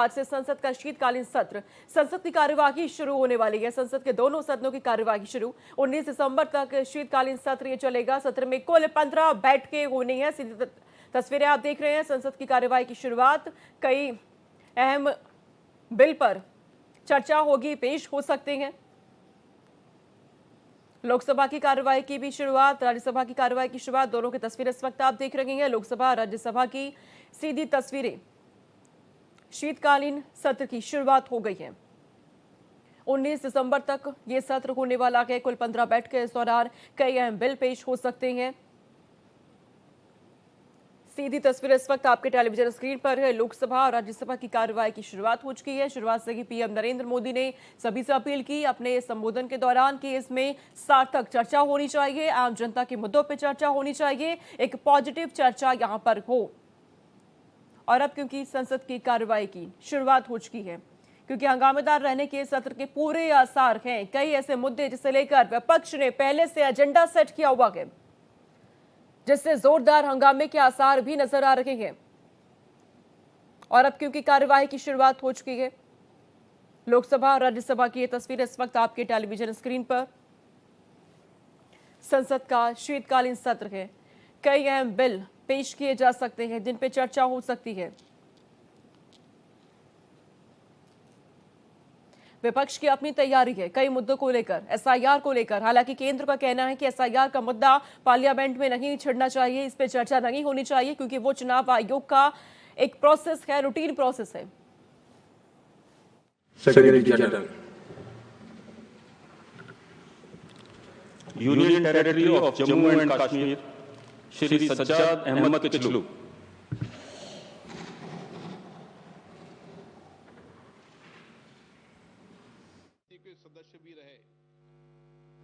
आज से संसद का शीतकालीन सत्र, संसद की कार्यवाही शुरू होने वाली है। संसद के दोनों सदनों की कार्यवाही शुरू 19 दिसंबर तक शीतकालीन सत्र ये चलेगा। सत्र में कुल 15 बैठकें होनी है। सीधी तस्वीरें आप देख रहे हैं। संसद की कार्यवाही की शुरुआत, कई अहम बिल पर चर्चा होगी, पेश हो सकते हैं। लोकसभा की कार्यवाही की भी शुरुआत, राज्यसभा की कार्यवाही की शुरुआत, दोनों की तस्वीरें इस वक्त आप देख रहे हैं। लोकसभा राज्यसभा की सीधी तस्वीरें। शीतकालीन सत्र की शुरुआत हो गई है। 19 दिसंबर तक ये सत्र होने वाला है। कुल 15 बैठकें, इस दौरान कई अहम बिल पेश हो सकते हैं। सीधी तस्वीर इस वक्त आपके टेलीविजन स्क्रीन पर है। लोकसभा और राज्यसभा की कार्यवाही की शुरुआत हो चुकी है। शुरुआत से ही पीएम नरेंद्र मोदी ने सभी से अपील की अपने संबोधन के दौरान कि इसमें सार्थक चर्चा होनी चाहिए, आम जनता के मुद्दों पर चर्चा होनी चाहिए, एक पॉजिटिव चर्चा यहां पर हो। और अब क्योंकि संसद की कार्यवाही की शुरुआत हो चुकी है, क्योंकि हंगामेदार रहने के सत्र के पूरे आसार हैं, कई ऐसे मुद्दे जिसे लेकर विपक्ष ने पहले से एजेंडा सेट किया हुआ है, जिससे जोरदार हंगामे के आसार भी नजर आ रहे हैं। और अब क्योंकि कार्यवाही की शुरुआत हो चुकी है, लोकसभा और राज्यसभा की ये तस्वीर इस वक्त आपके टेलीविजन स्क्रीन पर। संसद का शीतकालीन सत्र है, कई अहम बिल पेश किए जा सकते हैं जिन पे चर्चा हो सकती है। विपक्ष की अपनी तैयारी है कई मुद्दों को लेकर, एसआईआर को लेकर। हालांकि केंद्र का कहना है कि एसआईआर का मुद्दा पार्लियामेंट में नहीं छिड़ना चाहिए, इस पे चर्चा नहीं होनी चाहिए, क्योंकि वो चुनाव आयोग का एक प्रोसेस है, रूटीन प्रोसेस है। Secretary general, union territory of Jammu and Kashmir Shri Sajjad Ahmad Kichloo. सदस्य भी रहे।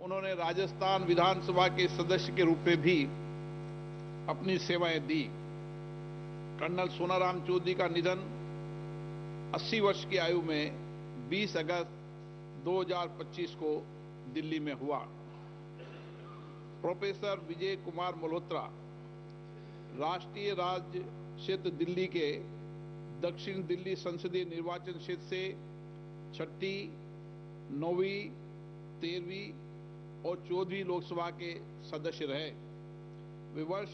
उन्होंने राजस्थान विधानसभा के सदस्य के रूप में भी अपनी सेवाएं दी। कर्नल सोनाराम चौधरी का निधन 80 वर्ष की आयु में 20 अगस्त 2025 को दिल्ली में हुआ। प्रोफेसर विजय कुमार मल्होत्रा राष्ट्रीय राज्य क्षेत्र दिल्ली के दक्षिण दिल्ली संसदीय निर्वाचन क्षेत्र से 6ठी, 9वीं, 13वीं और 14वीं लोकसभा के सदस्य रहे। वे वर्ष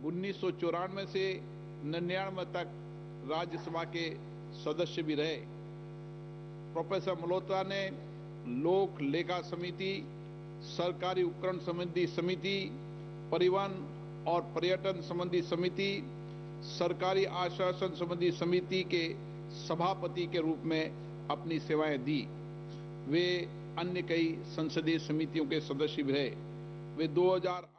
1994 से 99 तक राज्यसभा के सदस्य भी रहे। प्रोफेसर मल्होत्रा ने लोक लेखा समिति, सरकारी उपकरण संबंधी समिति, परिवहन और पर्यटन संबंधी समिति, सरकारी आश्वासन संबंधी समिति के सभापति के रूप में अपनी सेवाएं दी। वे अन्य कई संसदीय समितियों के सदस्य भी रहे। वे 2008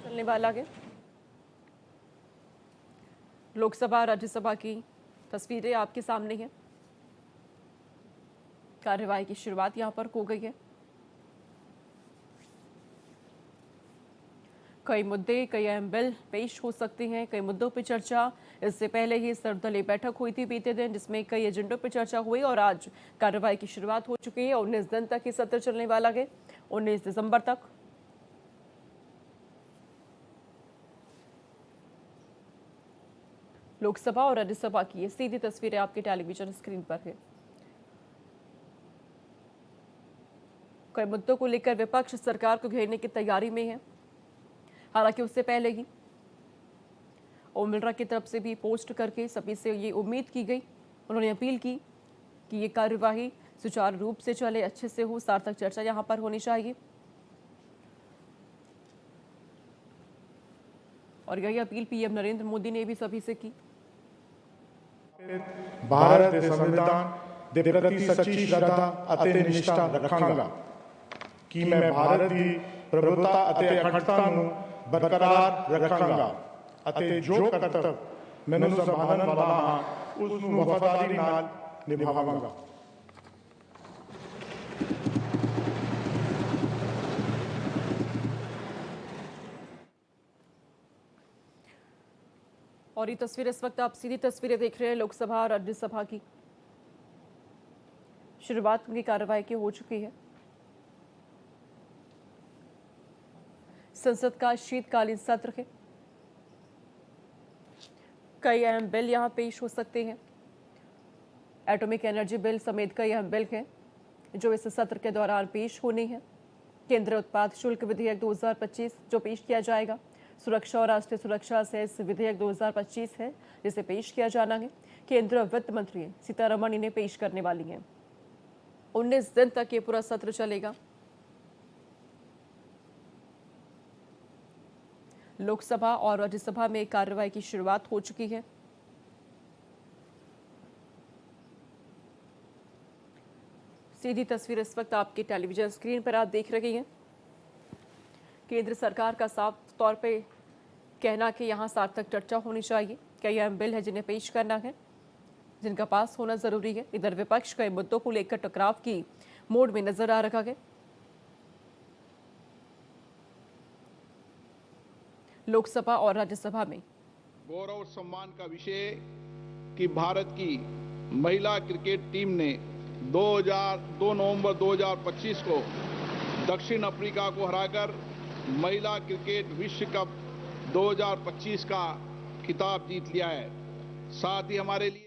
चलने वाला है। लोकसभा राज्यसभा की तस्वीरें आपके सामने हैं। कार्यवाही की शुरुआत यहां पर हो गई है। कई मुद्दे, कई अहम बिल पेश हो सकते हैं, कई मुद्दों पर चर्चा। इससे पहले ही सर्वदलीय बैठक हुई थी बीते दिन, जिसमें कई एजेंडों पर चर्चा हुई और आज कार्यवाही की शुरुआत हो चुकी है। 19 दिन तक ये सत्र चलने वाला है, 19 दिसंबर तक। लोकसभा और राज्यसभा की ये सीधी तस्वीरें आपके टेलीविजन स्क्रीन पर है। कई मुद्दों को लेकर विपक्ष सरकार को घेरने की तैयारी में है। हालांकि उससे पहले ही ओम बिरला की तरफ से भी पोस्ट करके सभी से ये उम्मीद की गई, उन्होंने अपील की कि ये कार्यवाही सुचारू रूप से चले, अच्छे से हो, सार्थक चर्चा यहां पर होनी चाहिए। और यही अपील पीएम नरेंद्र मोदी ने भी सभी से की। भारत ਦੇ ਸੰਵਿਧਾਨ ਦੇ ਪ੍ਰਤੀ ਸੱਚੀ ਸ਼ਰਧਾ ਅਤੇ ਨਿਸ਼ਠਾ ਰੱਖਾਂਗਾ ਕਿ ਮੈਂ ਭਾਰਤ ਦੀ ਪ੍ਰਭੁਤਾ ਅਤੇ ਅਖੰਡਤਾ ਨੂੰ ਬਰਕਰਾਰ ਰੱਖਾਂਗਾ ਅਤੇ ਜੋ ਕਰਤੱਵ ਮੈਨੂੰ ਸੰਭਾਲਣ ਵਾਲਾ ਹਾਂ ਉਸ ਨੂੰ ਵਫਾਦਾਰੀ ਨਾਲ ਨਿਭਾਵਾਂਗਾ। और ये तस्वीर इस वक्त आप सीधी तस्वीरें देख रहे हैं लोकसभा और राज्यसभा की। शुरुआत की कार्रवाई की हो चुकी है। संसद का शीतकालीन सत्र है। कई अहम बिल यहां पेश हो सकते हैं। एटॉमिक एनर्जी बिल समेत कई अहम बिल हैं जो इस सत्र के दौरान पेश होने हैं। केंद्रीय उत्पाद शुल्क विधेयक 2025 जो पेश किया जाएगा। सुरक्षा और राष्ट्रीय सुरक्षा से इस विधेयक 2025 है जिसे पेश किया जाना है। केंद्रीय वित्त मंत्री सीतारमण इन्हें पेश करने वाली हैं। 19 दिन तक ये पूरा सत्र चलेगा। लोकसभा और राज्यसभा में कार्रवाई की शुरुआत हो चुकी है। सीधी तस्वीर इस वक्त आपके टेलीविजन स्क्रीन पर आप देख रहे हैं। केंद्र सरकार का साफ तौर पे कहना कि यहां सार्थक चर्चा होनी चाहिए। कई अहम बिल है जिन्हें पेश करना है, जिनका पास होना जरूरी है। इधर विपक्ष कई मुद्दों को लेकर टकराव की मोड में नजर आ रहा है। लोकसभा और राज्यसभा में गौरव और सम्मान का विषय कि भारत की महिला क्रिकेट टीम ने 2 नवंबर 2025 को दक्षिण अफ्रीका को हराकर महिला क्रिकेट विश्व कप 2025 का खिताब जीत लिया है। साथ ही हमारे लिए